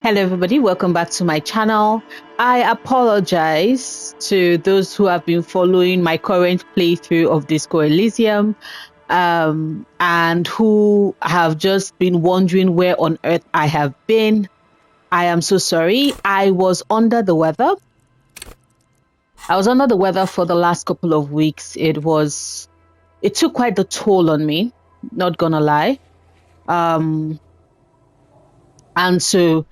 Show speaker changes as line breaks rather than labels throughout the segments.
Hello everybody, welcome back to my channel. I apologize to those who have been following my current playthrough of Disco Elysium and who have just been wondering where on earth I have been. I am so sorry. I was under the weather. I was under the weather for the last couple of weeks. It took quite the toll on me, not gonna lie. And so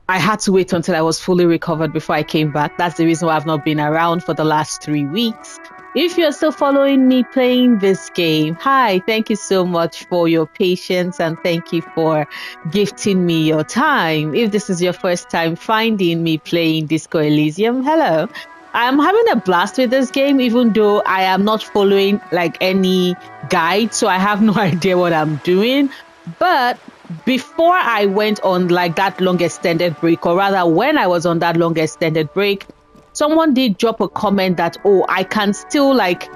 I had to wait until I was fully recovered before I came back. That's the reason why I've not been around for the last 3 weeks. If you're still following me playing this game, hi, thank you so much for your patience and thank you for gifting me your time. If this is your first time finding me playing Disco Elysium, hello. I'm having a blast with this game, even though I am not following like any guide, so I have no idea what I'm doing. But before I went on like that long extended break, or rather when I was on that long extended break, someone did drop a comment that, oh, I can still like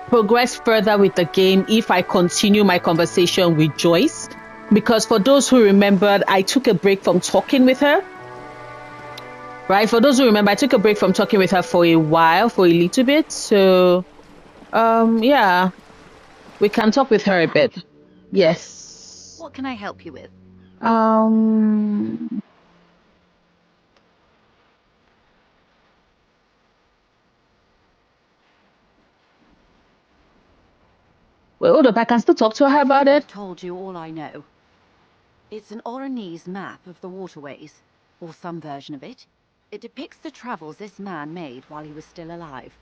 progress further with the game if I continue my conversation with Joyce. Because for those who remembered, I took a break from talking with her. Right? For those who remember, I took a break from talking with her for a while, for a little bit. So, yeah, we can talk with her a bit. Yes.
What can I help you with?
Well, hold up, I can still talk to her about it.
I've told you all I know. It's an Oranese map of the waterways, or some version of it. It depicts the travels this man made while he was still alive.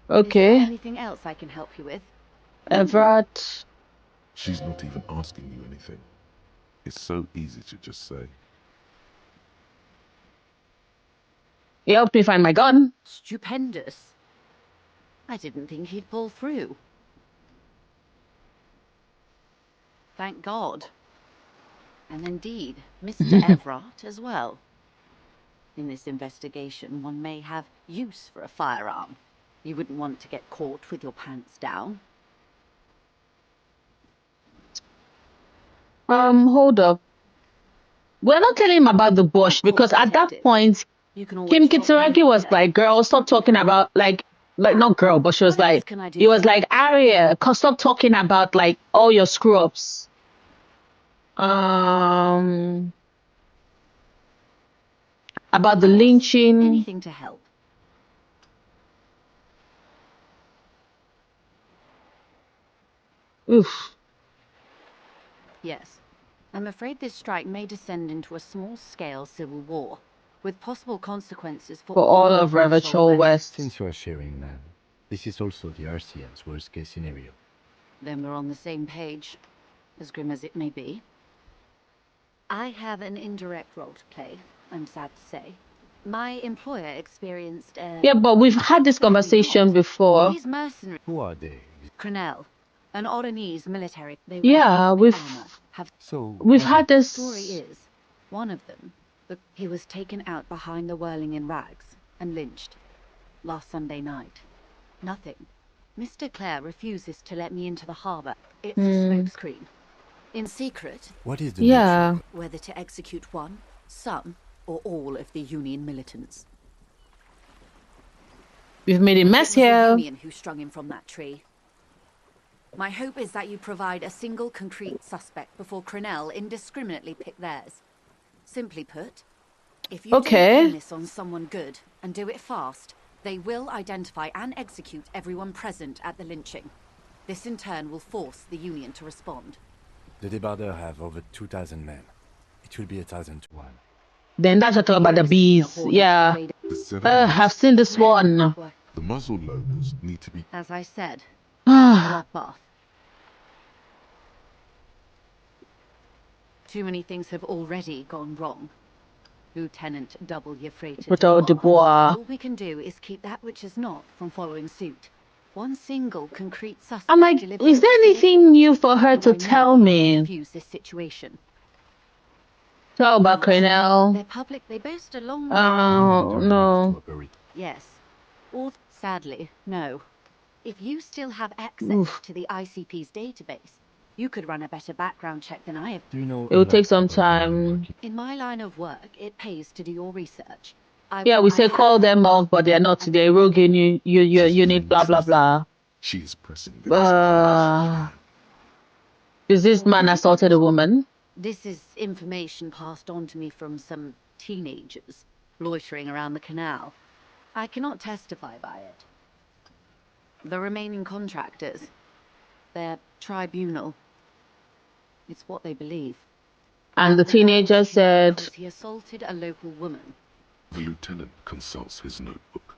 Okay.
Is there anything else I can help you with?
Everett.
She's not even asking you anything. It's so easy to just say.
He helped me find my gun.
Stupendous. I didn't think he'd pull through. Thank God. And indeed, Mr. Everett as well. In this investigation, one may have use for a firearm. You wouldn't want to get caught with your pants down.
Hold up. We're not telling him about the bush because at that point, Kim Kitsuragi was like, girl, stop talking about like not girl, but she was like, it was like, Aria, stop talking about like all your screw ups. About the lynching.
Anything to help.
Oof.
Yes. I'm afraid this strike may descend into a small-scale civil war, with possible consequences for
all of Revachol West.
Since you are sharing that, this is also the RCM's worst-case scenario.
Then we're on the same page, as grim as it may be. I have an indirect role to play, I'm sad to say. My employer experienced a...
Yeah, but we've had this conversation before.
These mercenaries...
Who are they?
Crenell, an Oranese military. They
yeah, we've had this.
Story is, one of them, he was taken out behind the whirling in rags and lynched last Sunday night. Nothing. Mr. Clare refuses to let me into the harbour. It's a smokescreen. In secret.
What is the nature?
Whether to execute one, some, or all of the Union militants.
We've made a mess
It was
here.
the Union who strung him from that tree. My hope is that you provide a single concrete suspect before Crenell indiscriminately pick theirs. Simply put, if you don't pin this on someone good and do it fast, they will identify and execute everyone present at the lynching. This in turn will force the Union to respond.
The debardeurs have over 2,000 men. It will be 1,000 to 1.
Then that's what about the bees. Yeah. I've seen this one.
The muzzle loaders need to be...
As I said, bloodbath. Too many things have already gone wrong. Lieutenant W. Freighter
Dubois.
All we can do is keep that which is not from following suit. One single concrete suspect.
I'm like, is there anything new for her to tell me?
Diffuse this situation.
Tell about Crenell.
They're public. They boast a long.
Oh no.
Yes. Or sadly, no. If you still have access to the ICP's database, You could run a better background check than I have.
Do you know
It
a
will
lot
take some
about the man
time.
working?
In my line of work, it pays to do your research.
Yeah, we
I
say call
have,
them off, but they're not.
and
They're rogue
She's
unit,
plain
blah, blah,
truthful.
blah.
She is pressing them as hard as she can.
Is this man assaulted a woman?
this is information passed on to me from some teenagers loitering around the canal. I cannot testify by it. The remaining contractors, their tribunal, it's what they believe.
And the teenager said,
Because he assaulted a local woman.
The lieutenant consults his notebook.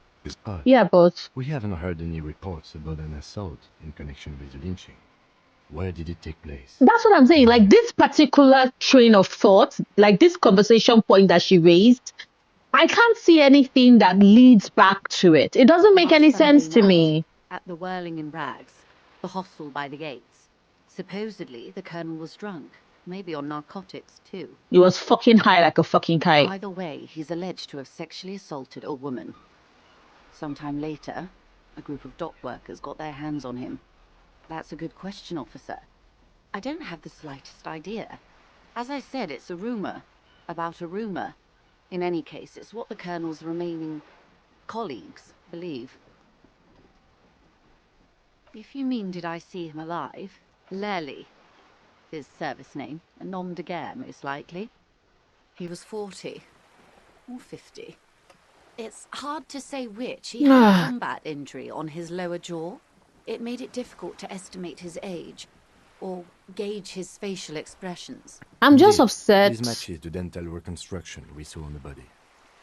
yeah, but
We haven't heard any reports about an assault in connection with the lynching. Where did it take place?
that's what I'm saying. Like this particular train of thought, like this conversation point that she raised, I can't see anything that leads back to it. It doesn't make any sense to me.
At the Whirling in Rags, the hostel by the gates. Supposedly, the colonel was drunk. Maybe on narcotics, too.
He was fucking high like a fucking kite.
Either way, he's alleged to have sexually assaulted a woman. Sometime later, a group of dock workers got their hands on him. That's a good question, officer. I don't have the slightest idea. As I said, it's a rumor. About a rumor. In any case, it's what the colonel's remaining colleagues believe. If you mean did I see him alive, Lely, his service name, a nom de guerre, most likely. He was 40 or 50. It's hard to say which. He had a combat injury on his lower jaw. It made it difficult to estimate his age or gauge his facial expressions.
I'm just upset.
This matches the dental reconstruction we saw on the body.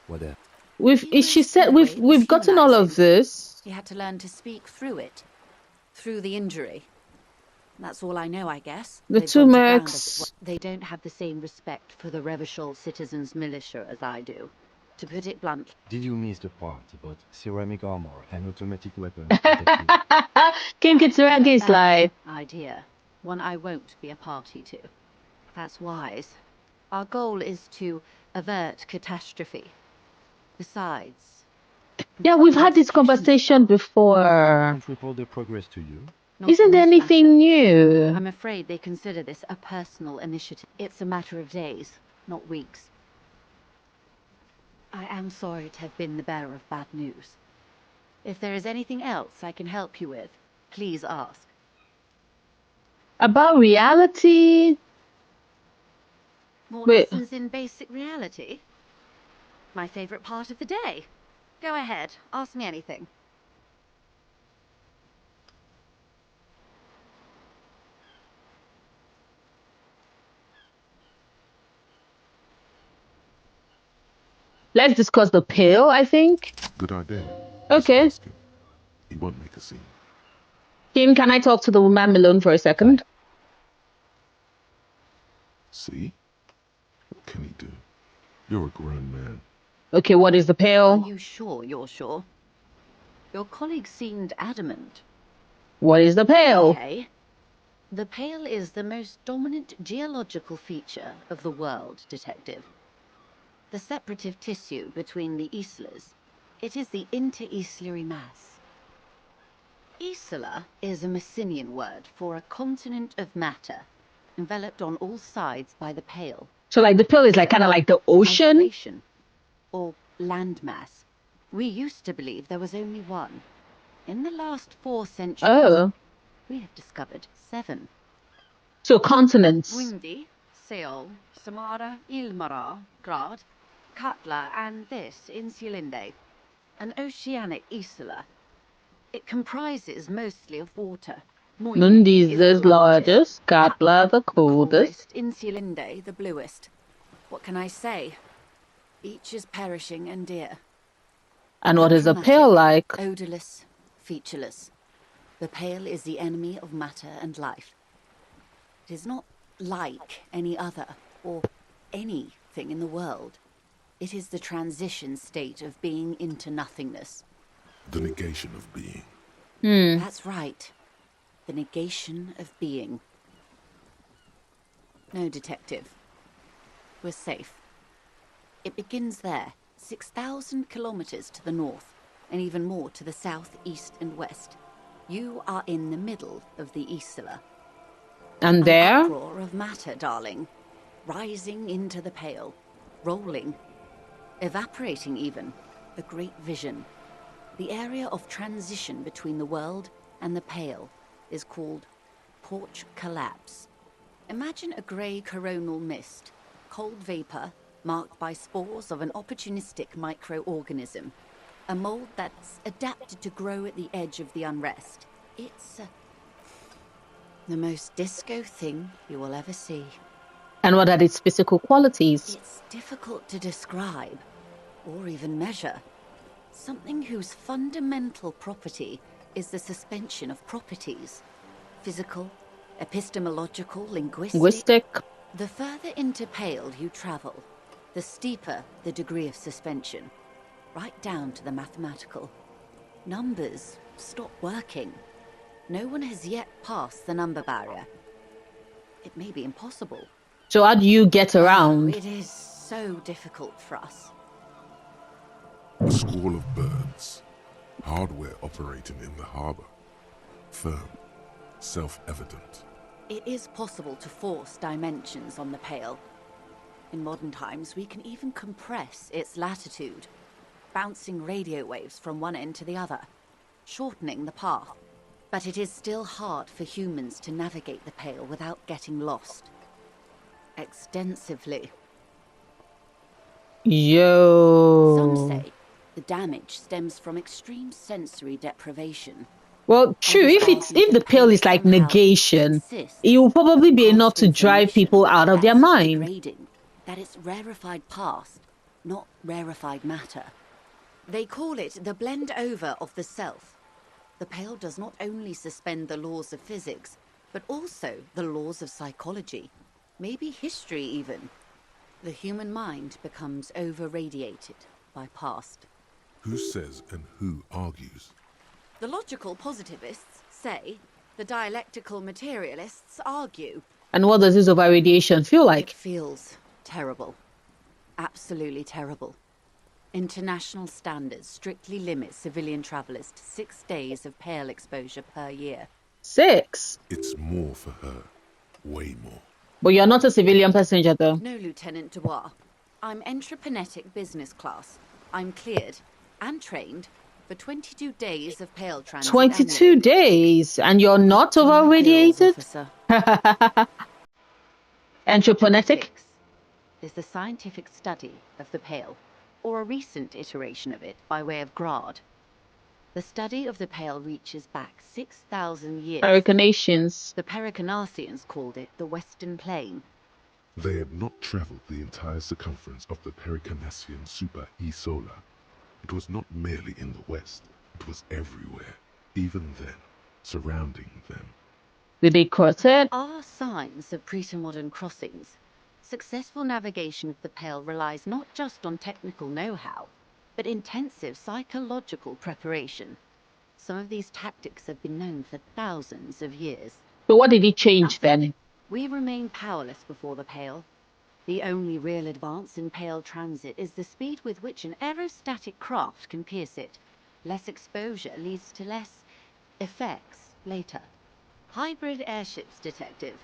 What else?
She said we've gotten all of this.
He had to learn to speak through it, through the injury. That's all I know, I guess.
The two mercs.
They don't have the same respect for the Revachol citizens' militia as I do. To put it bluntly.
Did you miss the part about ceramic armor and automatic weapons?
Kim Kitsuragi slide.
Idea. One I won't be a party to. That's wise. Our goal is to avert catastrophe. Besides...
Yeah, we've had this conversation before.
Can't report the progress to you?
Isn't there anything new?
I'm afraid they consider this a personal initiative. It's a matter of days, not weeks. I am sorry to have been the bearer of bad news. If there is anything else I can help you with, please ask.
About reality?
More lessons in basic reality? My favorite part of the day. Go ahead, ask me anything.
Let's discuss the pill, I think.
Good idea.
Okay.
He won't make a scene.
Kim, can I talk to the woman alone for a second?
See? What can he do? You're a grown man.
Okay, what is the pill?
Are you sure you're sure? Your colleague seemed adamant.
What is the pill?
Okay. The pale is the most dominant geological feature of the world, Detective. The separative tissue between the islas. It is the inter-islary mass. Isla is a Messinian word for a continent of matter, enveloped on all sides by the pale.
So like the pill is like kind of like the ocean?
Isolation, or landmass. We used to believe there was only one. In the last 4 centuries, we have discovered 7.
So continents.
Windy, Seol, Samara, Ilmara, Grad, Katla, and this, Insulinde. An oceanic isla. It comprises mostly of water.
Mundi is the largest, Katla the coldest.
Insulinde the bluest. What can I say? Each is perishing and dear.
And what is a pale like?
Odorless, featureless. The pale is the enemy of matter and life. It is not like any other, or anything in the world. It is the transition state of being into nothingness.
The negation of being.
That's right. The negation of being. No, Detective. We're safe. It begins there, 6,000 kilometers to the north, and even more to the south, east, and west. You are in the middle of the Isla.
And there?
An uproar of matter, darling. Rising into the pale. Rolling. Evaporating even. A great vision. The area of transition between the world and the pale is called porch collapse. Imagine a grey coronal mist, cold vapor marked by spores of an opportunistic microorganism, a mold that's adapted to grow at the edge of the unrest. It's the most disco thing you will ever see.
And what are its physical qualities?
It's difficult to describe, or even measure. Something whose fundamental property is the suspension of properties. Physical, epistemological, linguistic. The further into pale you travel, the steeper the degree of suspension, right down to the mathematical. Numbers stop working. No one has yet passed the number barrier. It may be impossible.
So how do you get around?
It is so difficult for us.
A squall of birds. Hardware operating in the harbor. Firm. Self-evident.
It is possible to force dimensions on the pale. In modern times, we can even compress its latitude, bouncing radio waves from one end to the other, shortening the path. But it is still hard for humans to navigate the pale without getting lost. Extensively.
Yo.
Some say the damage stems from extreme sensory deprivation.
Well, true. If the pale is like negation, it will probably be enough to drive people out of their mind.
Degrading, that it's rarefied past, not rarefied matter. They call it the blend over of the self. The pale does not only suspend the laws of physics, but also the laws of psychology, maybe history even. The human mind becomes over-radiated by past.
Who says and who argues?
The logical positivists say, the dialectical materialists argue.
And what does this over-radiation feel like?
It feels terrible. Absolutely terrible. International standards strictly limit civilian travelers to 6 days of pale exposure per year.
6?
It's more for her. Way more.
But you're not a civilian passenger, though.
No, Lieutenant Dubois. I'm entreprenetic business class. I'm cleared and trained for 22 days of pale transit.
22
annually.
days? And you're not over-radiated? Entreprenetic
is the scientific study of the pale, or a recent iteration of it by way of grad. The study of the pale reaches back 6,000 years.
Americanations.
The Pericarnassians called it the Western Plain.
They had not traveled the entire circumference of the Pericarnassian Super E Solar. It was not merely in the west, it was everywhere, even then, surrounding them.
Did they cross it?
Are signs of pre-modern crossings. Successful navigation of the pale relies not just on technical know-how, but intensive psychological preparation. Some of these tactics have been known for thousands of years.
So what did it change then?
We remain powerless before the pale. The only real advance in pale transit is the speed with which an aerostatic craft can pierce it. Less exposure leads to less effects later. Hybrid airships, detective.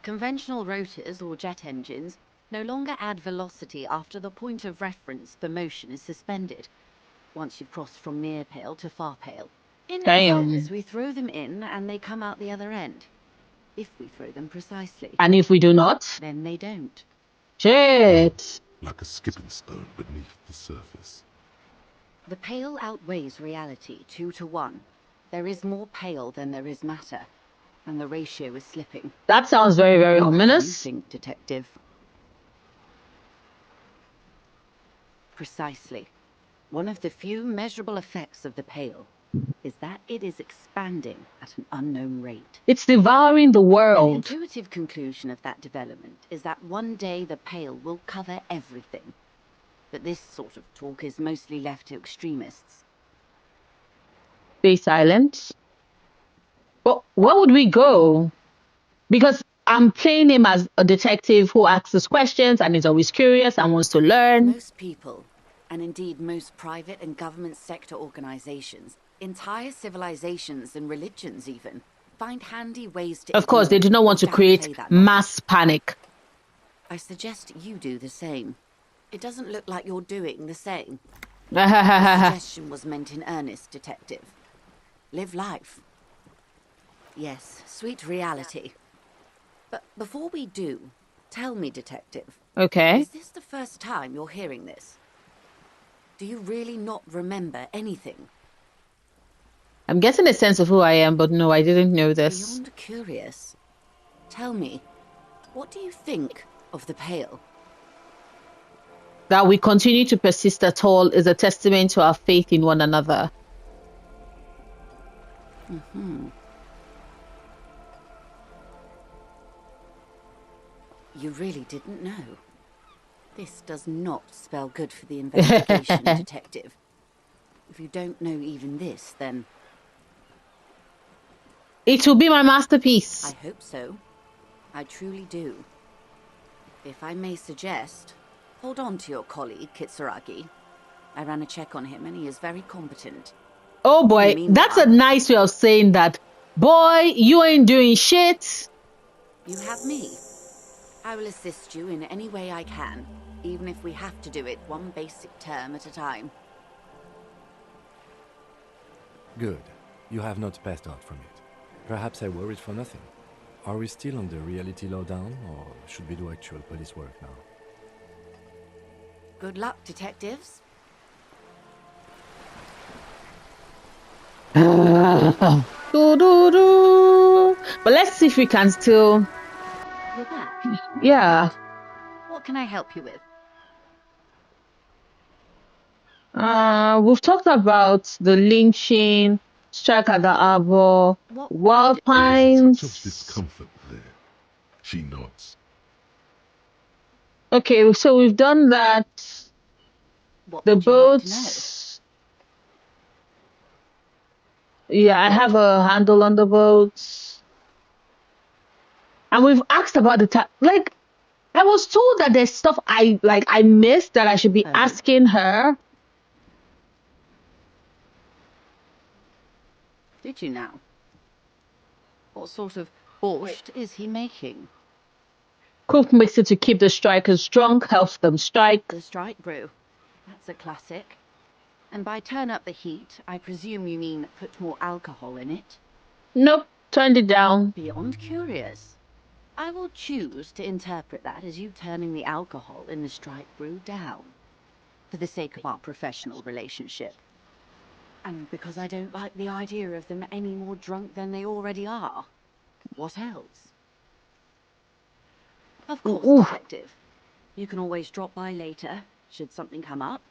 Conventional rotors or jet engines no longer add velocity after the point of reference for motion is suspended, once you've crossed from near pale to far pale. In essence, we throw them in and they come out the other end. If we throw them precisely.
And if we do not?
Then they don't.
Shit.
Like a skipping stone beneath the surface.
The pale outweighs reality 2 to 1. There is more pale than there is matter, and the ratio is slipping.
That sounds very, very ominous.
What do you think, detective? Precisely. One of the few measurable effects of the pale is that it is expanding at an unknown rate.
It's devouring the world.
An intuitive conclusion of that development is that one day the pale will cover everything. But this sort of talk is mostly left to extremists.
Stay silent. But where would we go? Because I'm playing him as a detective who asks us questions and is always curious and wants to learn.
Most people, and indeed most private and government sector organizations, entire civilizations and religions even, find handy ways to
Of course, they do not want to create mass panic.
I suggest you do the same. It doesn't look like you're doing the same. The suggestion was meant in earnest, Detective. Live life. Yes, sweet reality. But before we do, tell me, Detective.
Okay.
Is this the first time you're hearing this? Do you really not remember anything?
I'm getting a sense of who I am, but no, I didn't know this.
Beyond curious. Tell me, what do you think of the Pale?
That we continue to persist at all is a testament to our faith in one another.
You really didn't know. This does not spell good for the investigation, Detective. If you don't know even this, then...
It will be my masterpiece.
I hope so. I truly do. If I may suggest, hold on to your colleague, Kitsuragi. I ran a check on him and he is very competent.
Oh boy, that's a nice way of saying that. Boy, you ain't doing shit.
You have me. I will assist you in any way I can, even if we have to do it one basic term at a time.
Good. You have not passed out from it. Perhaps I worried for nothing. Are we still on the reality lowdown, or should we do actual police work now?
Good luck, detectives.
But let's see if we can still...
You're back?
Yeah.
What can I help you with?
We've talked about the lynching, strike at the arbor, wild pines.
Touch of discomfort there. She nods.
Okay, so we've done that.
What
The
would you like to know?
boats. Yeah, I have a handle on the boats. And we've asked about the time. Like, I was told that there's stuff I missed that I should be asking her.
Did you now? What sort of borscht is he making?
Cook makes it to keep the strikers drunk, helps them strike.
The strike brew. That's a classic. And by turn up the heat, I presume you mean put more alcohol in it?
Nope, turned it down.
Beyond curious. I will choose to interpret that as you turning the alcohol in the strike brew down. For the sake of our professional relationship. And because I don't like the idea of them any more drunk than they already are. What else? Of course, Detective. You can always drop by later, should something come up.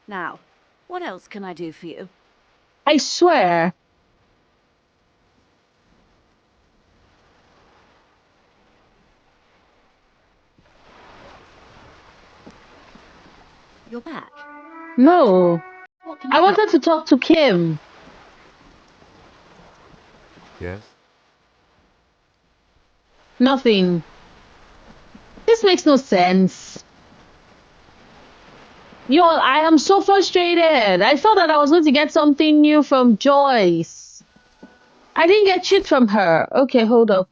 Now, what else can I do for you?
I swear.
You're back.
No. I wanted to talk to Kim.
Yes?
Nothing. This makes no sense. Yo, I am so frustrated. I thought that I was going to get something new from Joyce. I didn't get shit from her. Okay, hold up.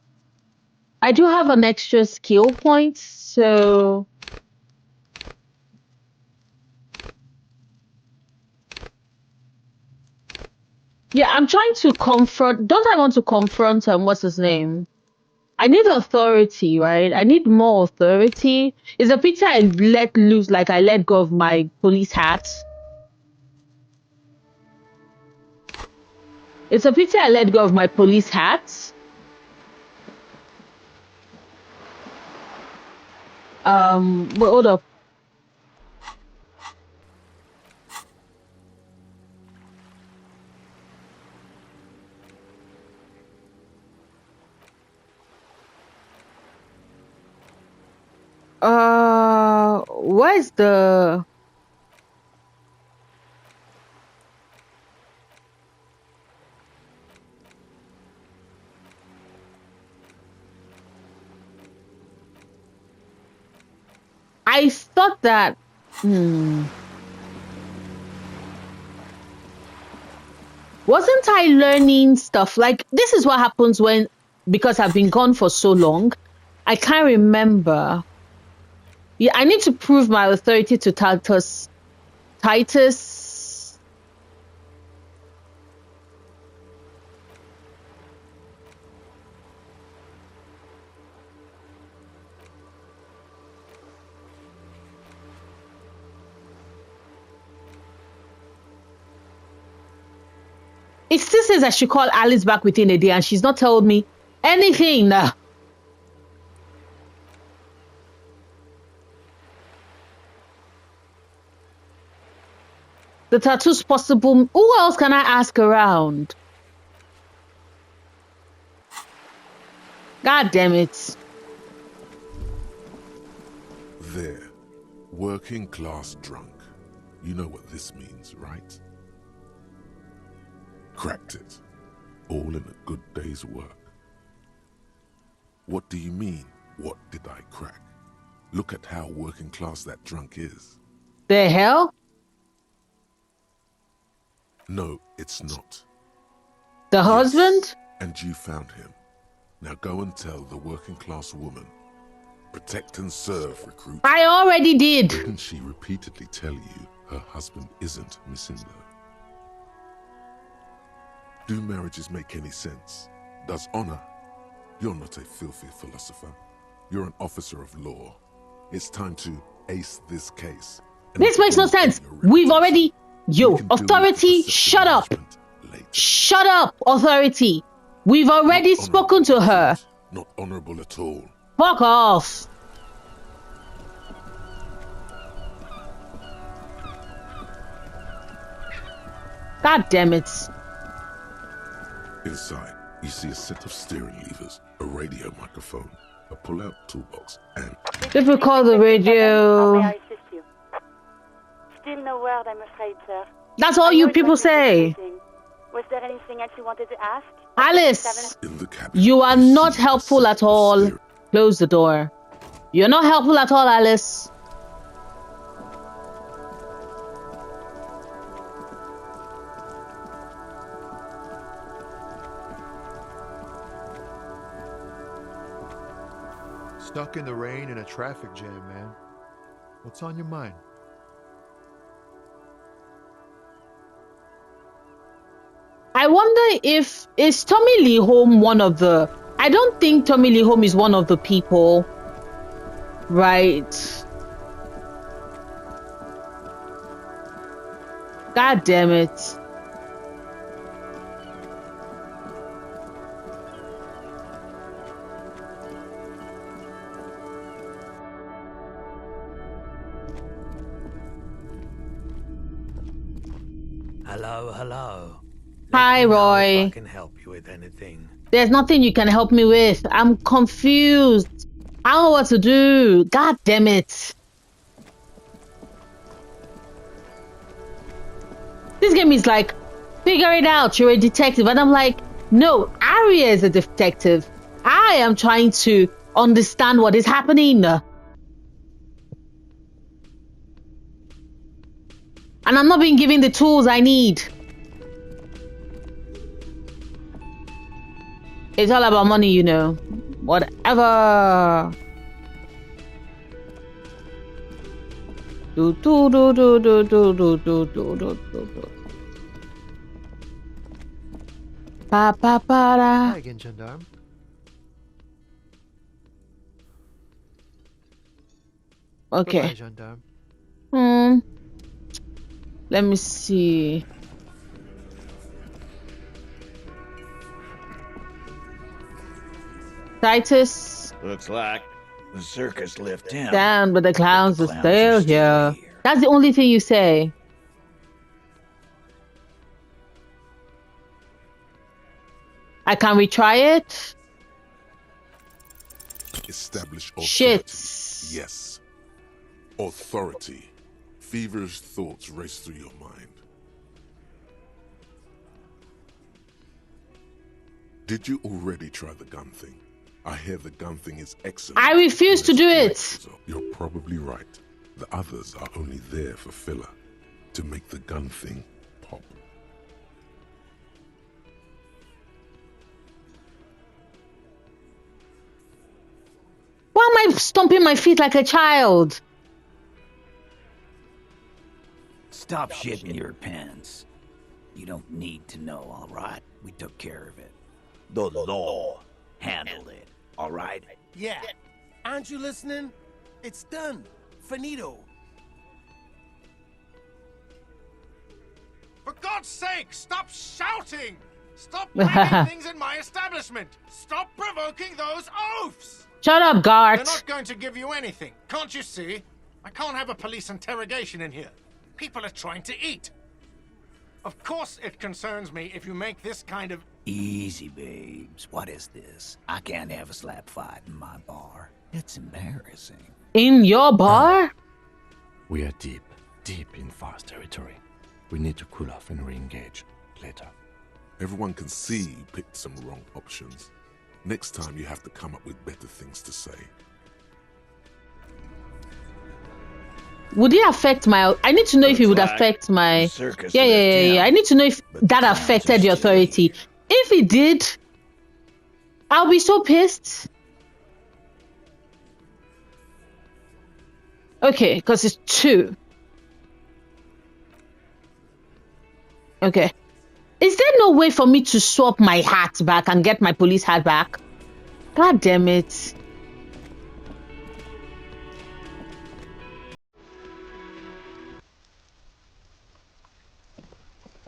I do have an extra skill point, so... Yeah, I'm trying to confront... Don't I want to confront what's his name? I need authority, right? I need more authority. It's a pity I let loose, like I let go of my police hat. It's a pity I let go of my police hat. But hold up. Where's the... I thought that... Wasn't I learning stuff? Like, this is what happens because I've been gone for so long. I can't remember. Yeah, I need to prove my authority to Titus. It still says I should call Alice back within a day, and she's not told me anything. The tattoo's possible. Who else can I ask around? God damn it.
There. Working class drunk. You know what this means, right? Cracked it. All in a good day's work. What do you mean, what did I crack? Look at how working class that drunk is.
The hell?
No, it's not.
The husband?
Yes, and you found him. Now go and tell the working class woman. Protect and serve, recruit.
I already did.
Didn't she repeatedly tell you her husband isn't Misinda? Do marriages make any sense? Does honor? You're not a filthy philosopher. You're an officer of law. It's time to ace this case.
This makes no sense. We've already... Yo, authority, shut up. Shut up, authority. We've already spoken to her.
Not honorable at all.
Fuck off. God damn it.
Inside, you see a set of steering levers, a radio microphone, a pull-out toolbox, and...
If we call the radio...
How may I assist you? Still no word, I'm afraid, sir.
That's all you people say.
Was there anything else you wanted to ask?
Alice,
in the cabin,
you are not helpful at all. Close the door. You're not helpful at all, Alice.
Stuck in the rain in a traffic jam, man. What's on your mind?
I wonder is Tommy Lee Home one of the... I don't think Tommy Lee Home is one of the people. Right. God damn it.
Hello, hello.
Hi, Roy.
I can help you with anything.
There's nothing you can help me with. I'm confused. I don't know what to do. God damn it. This game is like, figure it out. You're a detective. And I'm like, no, Arya is a detective. I am trying to understand what is happening. And I'm not being given the tools I need. It's all about money, you know. Whatever. Do do do do do do do do do do do. Pa pa pa da.
Hi again, gendarme.
Okay.
Goodbye, gendarme.
Let me see. Titus.
Looks like the circus left town.
Down, but the clowns are
clowns
still
are still
here.
here.
That's the only thing you say. I can retry it.
Establish authority.
Shit.
Yes. Authority. Feverish thoughts race through your mind. Did you already try the gun thing? I hear the gun thing is excellent.
I refuse to do it.
You're probably right. The others are only there for filler. To make the gun thing pop.
I stomping my feet like a child?
Stop shitting your pants. You don't need to know, all right? We took care of it. The law handled it, all right?
Yeah. Aren't you listening? It's done. Finito.
For God's sake, stop shouting! Stop breaking things in my establishment! Stop provoking those oafs!
Shut up,
They're
Gart.
not going to give you anything, can't you see? I can't have a police interrogation in here. People are trying to eat. Of course it concerns me if you make this kind of...
Easy, babes. What is this? I can't have a slap fight in my bar. It's embarrassing.
In your bar?
We are deep, deep in Far's territory. We need to cool off and re-engage later.
Everyone can see you picked some wrong options. Next time you have to come up with better things to say.
Would it affect my... I need to know if it would affect my... Yeah. I need to know if that affected the authority. If it did, I'll be so pissed. Okay, because it's 2. Okay. Is there no way for me to swap my hat back and get my police hat back? God damn it.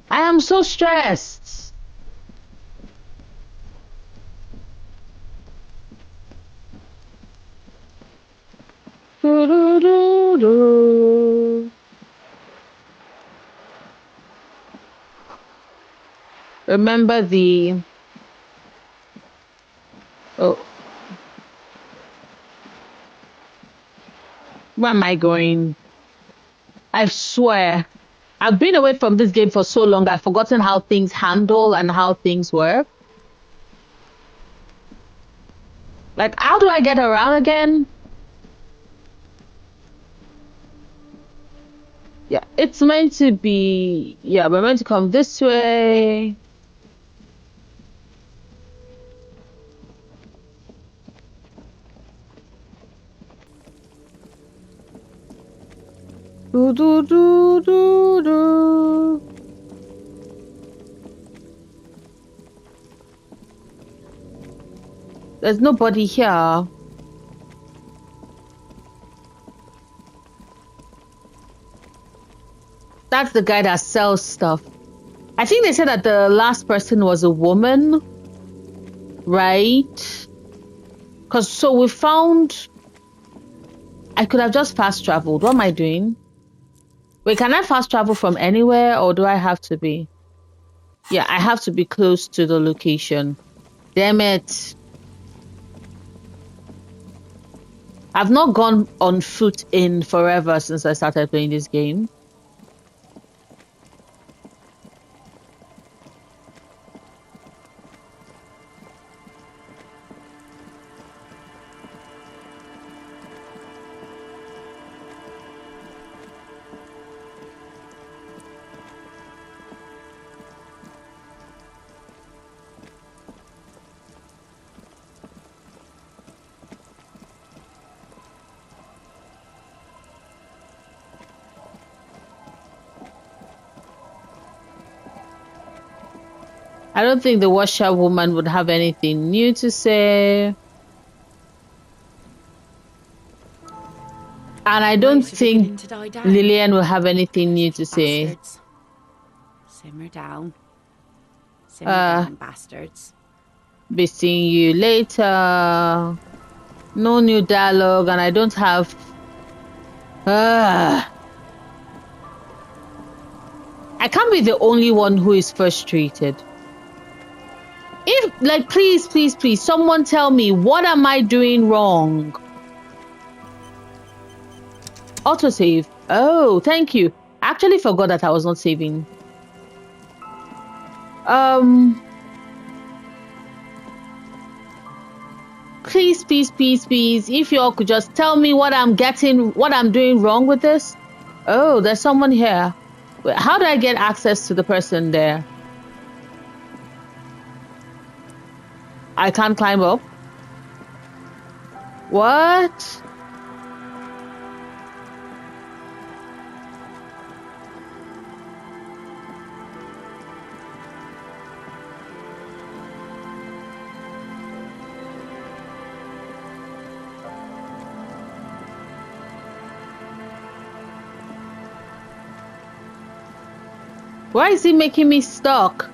I am so stressed. Remember the... Oh. Where am I going? I swear. I've been away from this game for so long, I've forgotten how things handle and how things work. Like, how do I get around again? Yeah, it's meant to be... Yeah, we're meant to come this way. Do, do, do, do, do. There's nobody here. That's the guy that sells stuff. I think they said that the last person was a woman, right? Because so we found... I could have just fast traveled. What am I doing? Wait, can I fast travel from anywhere, or do I have to be... Yeah, I have to be close to the location. Damn it. I've not gone on foot in forever since I started playing this game. I don't think the washerwoman would have anything new to say. And I don't think Lillian will have anything new to say.
Bastards. Simmer down. Simmer down, bastards.
Be seeing you later. No new dialogue, and I don't have... I can't be the only one who is frustrated. If, like, please, someone tell me, what am I doing wrong? Autosave. Oh, thank you. I actually forgot that I was not saving. Please, if you all could just tell me what I'm doing wrong with this. Oh, there's someone here. Wait, how do I get access to the person there? I can't climb up. What? Why is he making me stuck?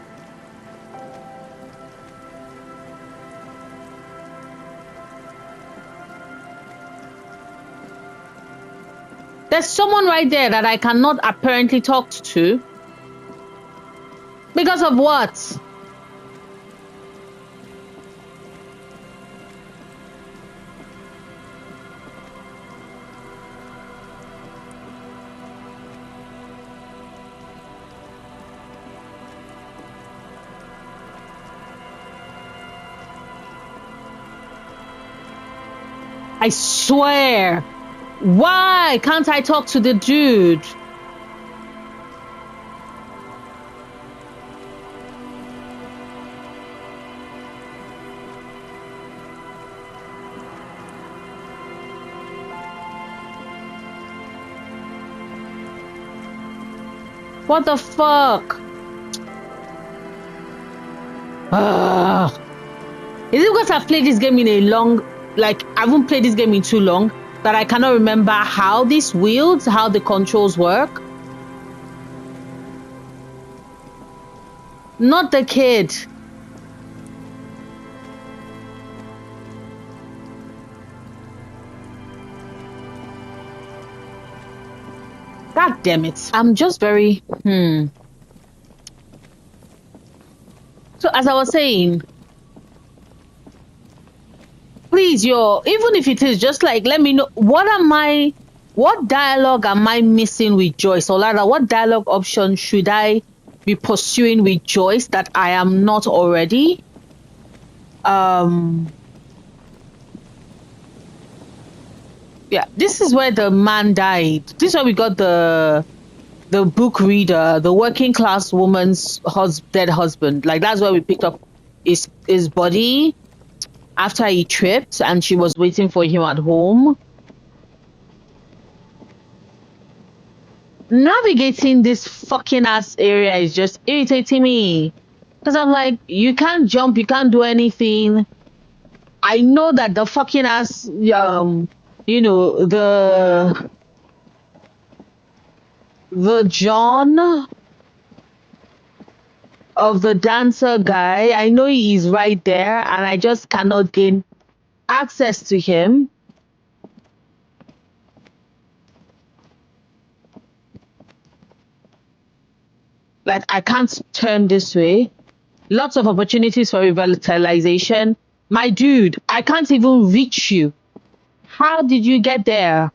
There's someone right there that I cannot apparently talk to. Because of what? I swear. Why can't I talk to the dude? What the fuck? Is it because I've played this game in a long, like, I haven't played this game in too long that I cannot remember how this wields, how the controls work? Not the kid. God damn it. I'm just very, So as I was saying, please, even if it is just like, let me know, what dialogue am I missing with Joyce? Or rather, what dialogue option should I be pursuing with Joyce that I am not already? Yeah, this is where the man died. This is where we got the book reader, the working class woman's dead husband. Like, that's where we picked up his body after he tripped and she was waiting for him at home. Navigating this fucking ass area is just irritating me. Because I'm like, you can't jump, you can't do anything. I know that the fucking ass, the John of the dancer guy, I know he's right there and I just cannot gain access to him. Like, I can't turn this way. Lots of opportunities for revitalization. My dude, I can't even reach you. How did you get there?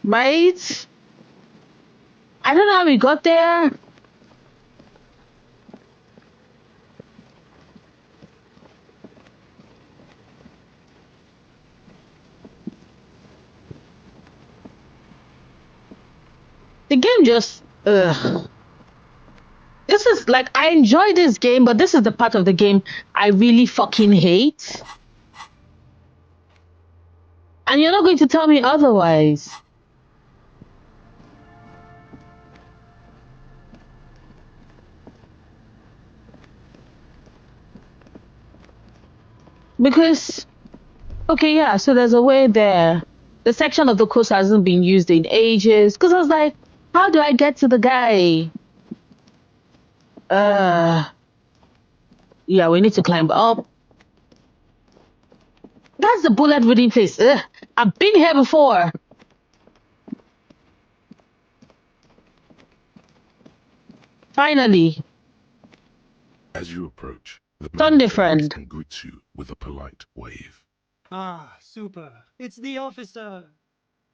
Right? I don't know how we got there. The game just this is like, I enjoy this game, but this is the part of the game I really fucking hate. And you're not going to tell me otherwise. Because, okay, yeah, so there's a way there. The section of the coast hasn't been used in ages. Because I was like, how do I get to the guy? Yeah, we need to climb up. That's the bullet reading place. I've been here before. Finally.
As you approach, the man
Sunday
turns
friend
and greets you with a polite wave.
Ah, super. It's the officer.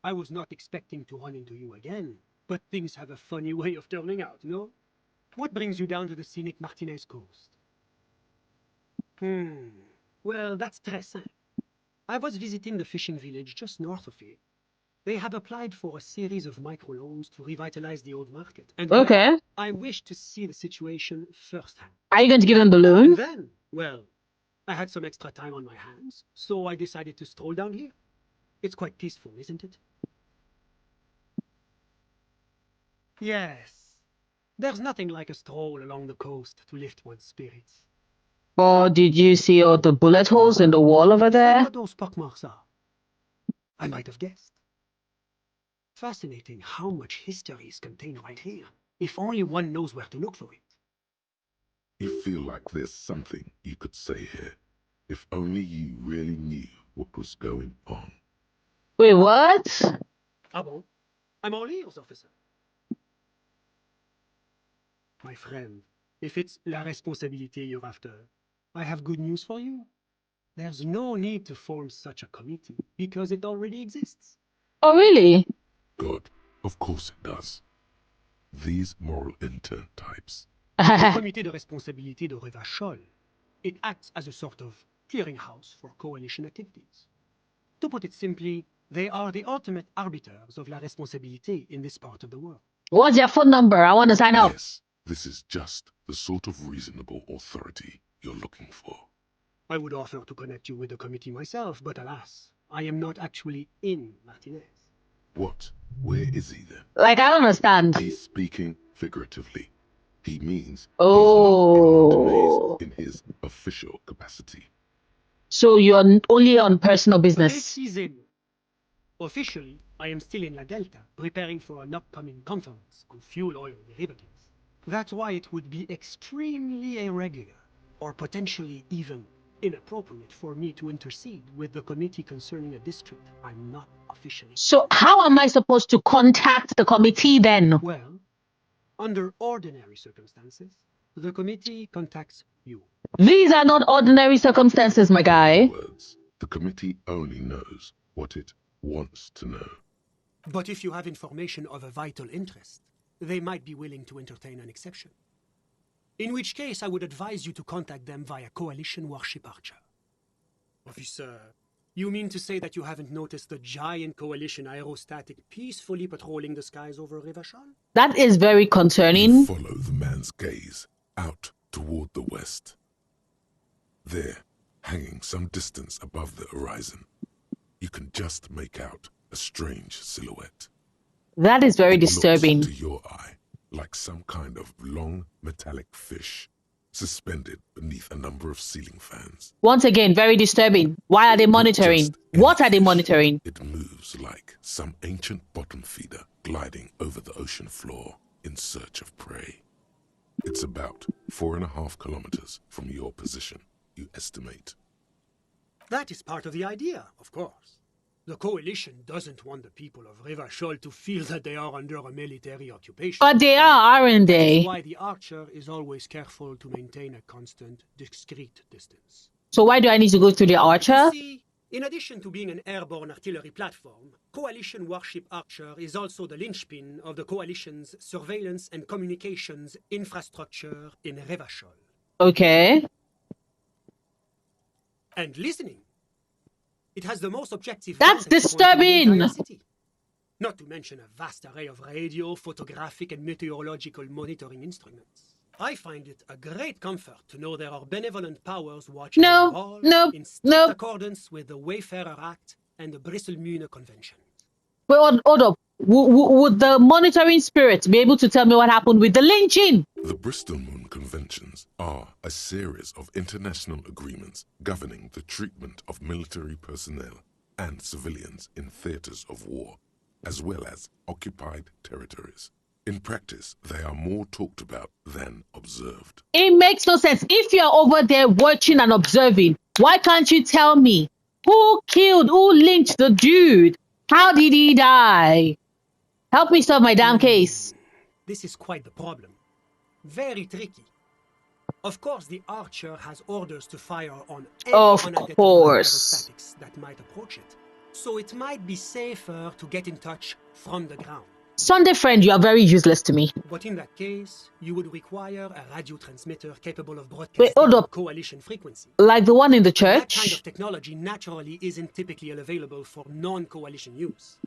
I was not expecting to run into you again, but things have a funny way of turning out, no? What brings you down to the scenic Martinez coast? Well, that's Tressin. I was visiting the fishing village just north of here. They have applied for a series of microloans to revitalize the old market. And
Okay.
well, I wish to see the situation firsthand.
Are you going to give them the loan?
And then, well, I had some extra time on my hands, so I decided to stroll down here. It's quite peaceful, isn't it? Yes. There's nothing like a stroll along the coast to lift one's spirits.
Or did you see all the bullet holes in the wall over
Is that
there?
what those pockmarks are? I might have guessed. Fascinating how much history is contained right here, if only one knows where to look for it.
You feel like there's something you could say here, if only you really knew what was going on.
Wait, what?
Ah bon? I'm all ears, officer. My friend, if it's la responsabilité you're after, I have good news for you. There's no need to form such a committee, because it already exists.
Oh, really?
God, of course it does. These moral intern types.
The Comité de Responsabilité de Revachol. It acts as a sort of clearinghouse for coalition activities. To put it simply, they are the ultimate arbiters of la responsabilité in this part of the world.
What's your phone number? I want to sign up.
Yes, this is just the sort of reasonable authority you're looking for.
I would offer to connect you with the committee myself, but alas, I am not actually in Martinez.
What? Where is he then?
Like, I don't understand.
He's speaking figuratively. He means
Oh.
he's not in Martinez in his official capacity.
So you're only on personal business?
Précisément. Officially, I am still in La Delta, preparing for an upcoming conference on fuel oil derivatives. That's why it would be extremely irregular, or potentially even inappropriate for me to intercede with the committee concerning a district I'm not officially.
So how am I supposed to contact the committee then?
Well, under ordinary circumstances, the committee contacts you.
These are not ordinary circumstances, my guy.
In other words, the committee only knows what it wants to know.
But if you have information of a vital interest, they might be willing to entertain an exception. In which case, I would advise you to contact them via Coalition Warship Archer. Officer, you mean to say that you haven't noticed the giant Coalition aerostatic peacefully patrolling the skies over Revachol?
That is very concerning.
You follow the man's gaze out toward the west. There, hanging some distance above the horizon, you can just make out a strange silhouette.
That is very
It
disturbing.
looks to your eye like some kind of long metallic fish suspended beneath a number of ceiling fans.
Once again, very disturbing. Why are they monitoring? What are they monitoring?
It moves like some ancient bottom feeder gliding over the ocean floor in search of prey. It's about 4.5 kilometers from your position, you estimate.
That is part of the idea, of course. The Coalition doesn't want the people of Revachol to feel that they are under a military occupation.
But they are, aren't they?
That is why the Archer is always careful to maintain a constant, discreet distance.
So why do I need to go through the Archer?
You see, in addition to being an airborne artillery platform, Coalition Warship Archer is also the linchpin of the Coalition's surveillance and communications infrastructure in Revachol.
Okay.
And listening. It has the most objective.
That's disturbing.
Not to mention a vast array of radio, photographic, and meteorological monitoring instruments. I find it a great comfort to know there are benevolent powers watching all in strict accordance with the Wayfarer Act and the Bristol-Mühne Convention.
Well, hold up. Would the monitoring spirit be able to tell me what happened with the lynching?
The Bristol-Mühne Conventions are a series of international agreements governing the treatment of military personnel and civilians in theaters of war, as well as occupied territories. In practice, they are more talked about than observed.
It makes no sense. If you're over there watching and observing, why can't you tell me who lynched the dude? How did he die? Help me solve my damn case.
This is quite the problem. Very tricky. Of course, the Archer has orders to fire on any unidentified aerostatics that might approach it. So it might be safer to get in touch from the ground.
Sunday friend, you are very useless to me.
But in that case, you would require a radio transmitter capable of broadcasting Coalition frequency.
Like the one in the church?
That kind of technology naturally isn't typically available for non-Coalition use.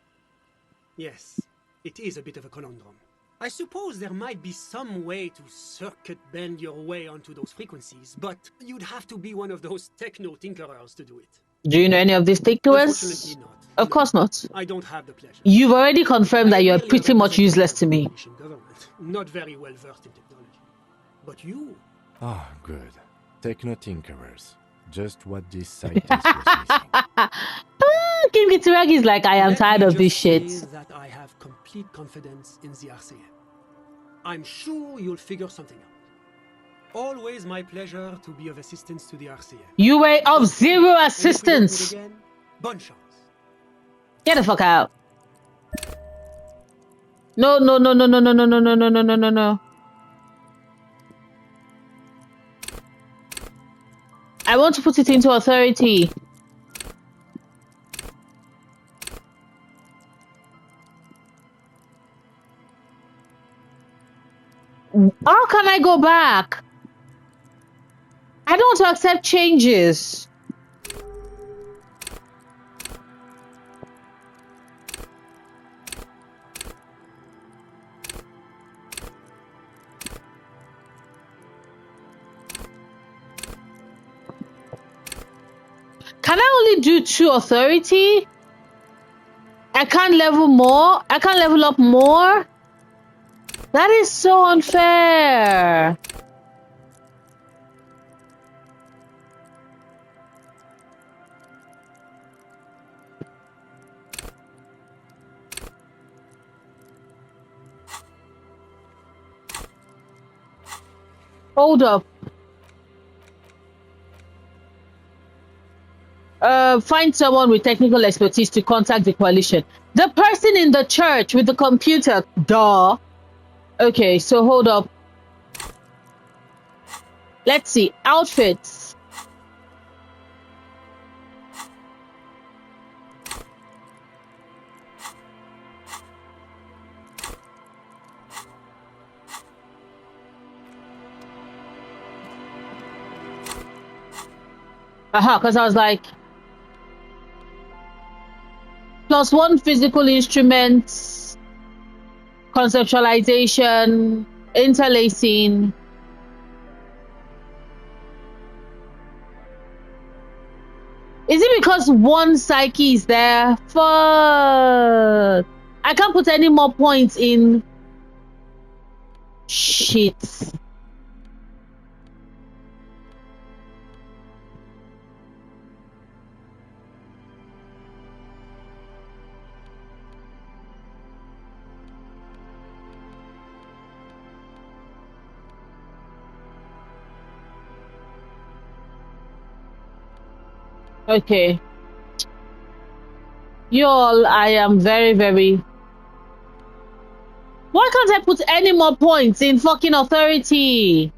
Yes, it is a bit of a conundrum. I suppose there might be some way to circuit bend your way onto those frequencies, but you'd have to be one of those techno tinkerers to do it.
Do you know any of these tinkerers?
Unfortunately not.
Of course not.
I don't have the pleasure.
You've already confirmed that you're
merely a
pretty much useless to me.
representative of the government, not very well versed in technology. But you...
Ah, good. Techno tinkerers. Just what this scientist was missing.
Kim Kituragi is like, I am tired of this shit.
That I have complete confidence in the RCM. I'm sure you'll figure something out. Always my pleasure to be of assistance to the RCM.
You were of zero assistance.
Again, bonne chance.
Get the fuck out. No, no, no, no, no, no, no, no, no, no, no, no, no, no. I want to put it into authority. How can I go back? I don't want to accept changes. Can I only do 2 authority? I can't level more? I can't level up more? That is so unfair. Hold up. Find someone with technical expertise to contact the coalition. The person in the church with the computer. Duh. Okay, so hold up. Let's see. Outfits. Because I was like, +1 physical instruments, conceptualization, interlacing. Is it because 1 psyche is there? Fuck. I can't put any more points in. Shit. Okay. Y'all, I am very, very... Why can't I put any more points in fucking authority?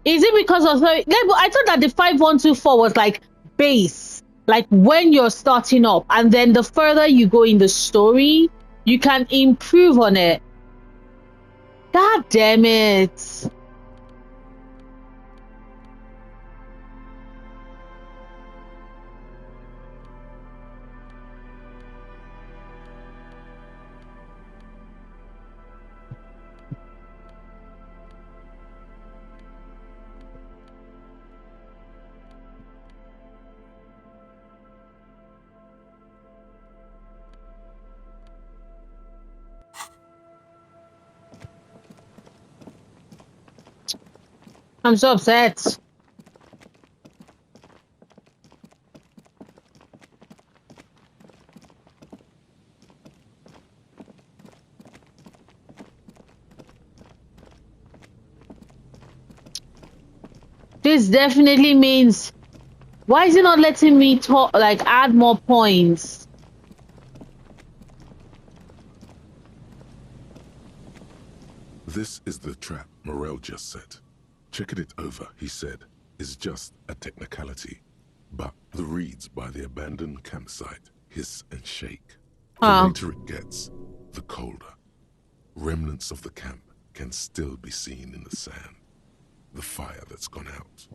Is it because authority... I thought that the 5124 was like base. Like when you're starting up. And then the further you go in the story, you can improve on it. God damn it. I'm so upset. This definitely means... Why is it not letting me talk, like add more points?
This is the trap Morel just set. Checking it over, he said, is just a technicality. But the reeds by the abandoned campsite hiss and shake. The later it gets, the colder. Remnants of the camp can still be seen in the sand. The fire that's gone out.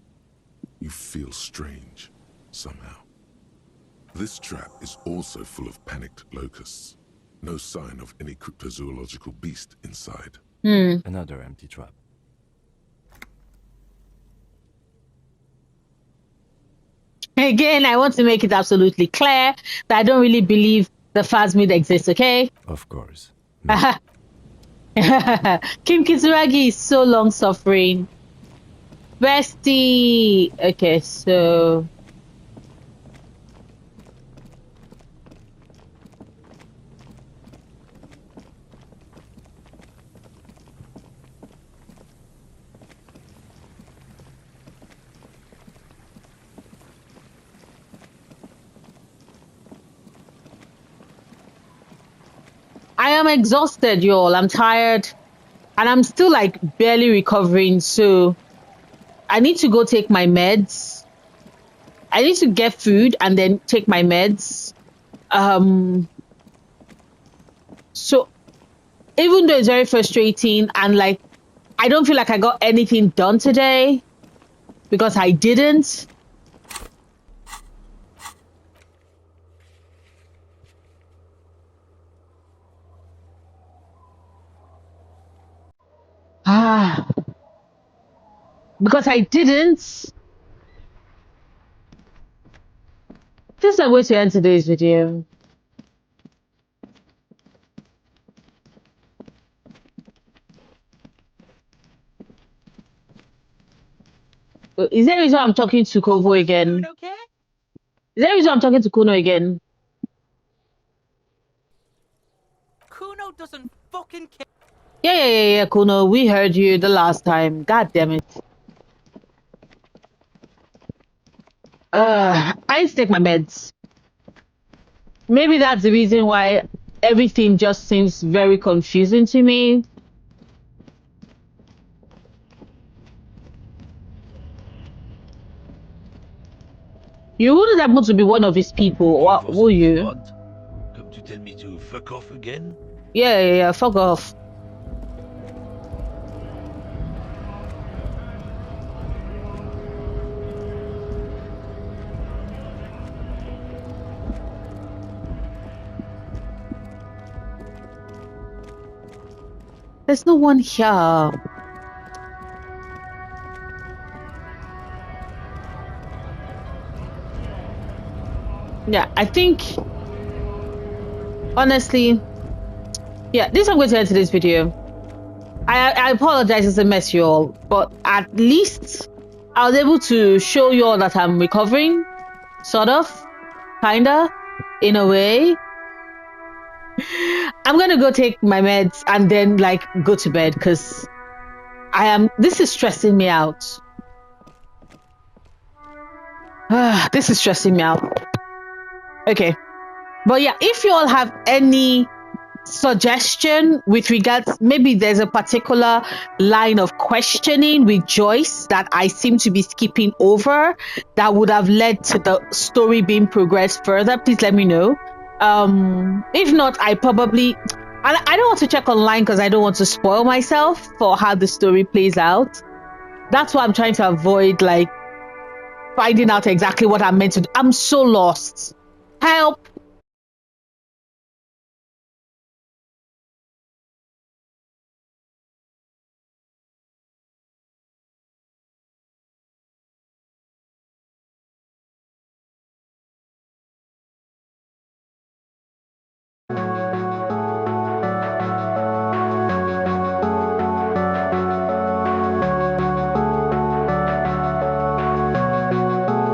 You feel strange, somehow. This trap is also full of panicked locusts. No sign of any cryptozoological beast inside.
Another empty trap.
Again, I want to make it absolutely clear that I don't really believe the Phasmid exists, okay?
Of course.
Kim Kitsuragi is so long suffering. Bestie! Okay, so... I am exhausted, y'all. I'm tired. And I'm still like barely recovering. So I need to go take my meds. I need to get food and then take my meds. So even though it's very frustrating and like I don't feel like I got anything done today because I didn't. Because I didn't. This is a way to end today's video. Is there a reason I'm talking to Kovo again?
Okay?
Is there a reason I'm talking to Kuno again?
Kuno doesn't fucking care.
Yeah, Kuno. We heard you the last time. God damn it. I need to take my meds. Maybe that's the reason why everything just seems very confusing to me. You wouldn't happen to be one of his people, what will you?
What? Come to tell me to fuck off again?
Yeah, fuck off. There's no one here. Yeah, I think honestly, yeah, this is I'm going to end today's video. I apologize, it's a mess, y'all, but at least I was able to show you all that I'm recovering, sort of, kinda, in a way. I'm gonna go take my meds and then like go to bed because this is stressing me out. This is stressing me out. Okay, but yeah, if you all have any suggestion with regards, maybe there's a particular line of questioning with Joyce that I seem to be skipping over that would have led to the story being progressed further, please let me know. If not, I don't want to check online because I don't want to spoil myself for how the story plays out. That's why I'm trying to avoid like finding out exactly what I'm meant to do. I'm so lost. Help.